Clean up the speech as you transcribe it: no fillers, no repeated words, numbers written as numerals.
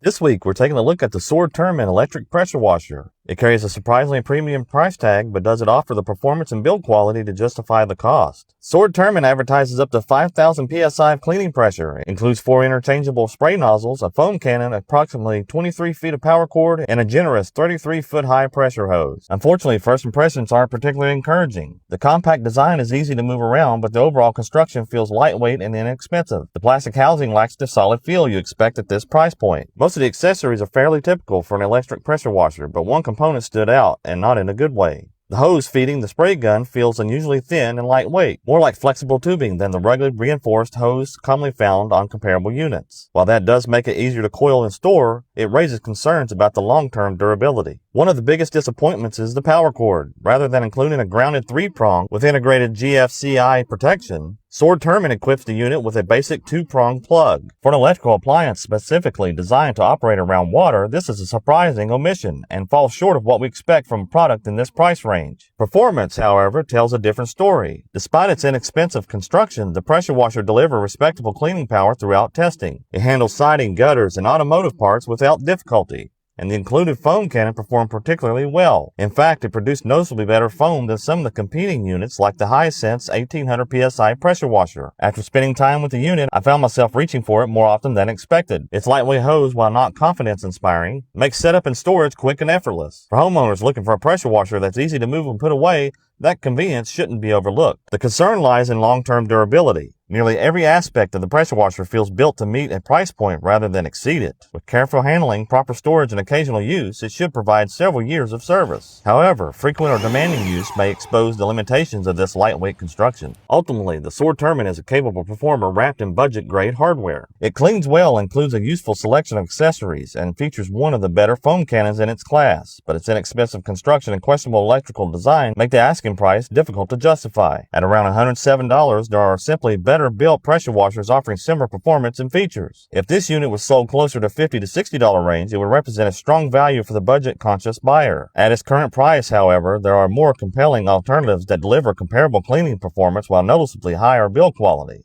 This week, we're taking a look at the Sword Termin electric pressure washer. It carries a surprisingly premium price tag, but does it offer the performance and build quality to justify the cost? Sword Termin advertises up to 5,000 psi of cleaning pressure. It includes 4 interchangeable spray nozzles, a foam cannon, approximately 23 feet of power cord, and a generous 33-foot high pressure hose. Unfortunately, first impressions aren't particularly encouraging. The compact design is easy to move around, but the overall construction feels lightweight and inexpensive. The plastic housing lacks the solid feel you expect at this price point. Most of the accessories are fairly typical for an electric pressure washer, but one component stood out, and not in a good way. The hose feeding the spray gun feels unusually thin and lightweight, more like flexible tubing than the rugged reinforced hose commonly found on comparable units. While that does make it easier to coil and store, it raises concerns about the long-term durability. One of the biggest disappointments is the power cord. Rather than including a grounded 3-prong with integrated GFCI protection, Sword Termin equips the unit with a basic 2-prong plug. For an electrical appliance specifically designed to operate around water, this is a surprising omission and falls short of what we expect from a product in this price range. Performance, however, tells a different story. Despite its inexpensive construction, the pressure washer delivers respectable cleaning power throughout testing. It handles siding, gutters, and automotive parts without difficulty, and the included foam cannon performed particularly well. In fact, it produced noticeably better foam than some of the competing units like the Hisense 1800 psi pressure washer. After spending time with the unit, I found myself reaching for it more often than expected. Its lightweight hose, while not confidence-inspiring, makes setup and storage quick and effortless. For homeowners looking for a pressure washer that's easy to move and put away, that convenience shouldn't be overlooked. The concern lies in long-term durability. Nearly every aspect of the pressure washer feels built to meet a price point rather than exceed it. With careful handling, proper storage, and occasional use, it should provide several years of service. However, frequent or demanding use may expose the limitations of this lightweight construction. Ultimately, the Sword Termin is a capable performer wrapped in budget-grade hardware. It cleans well, includes a useful selection of accessories, and features one of the better foam cannons in its class, but its inexpensive construction and questionable electrical design make the asking price difficult to justify. At around $107, there are simply better built pressure washers offering similar performance and features. If this unit was sold closer to $50 to $60 range, it would represent a strong value for the budget-conscious buyer. At its current price, however, there are more compelling alternatives that deliver comparable cleaning performance while noticeably higher build quality.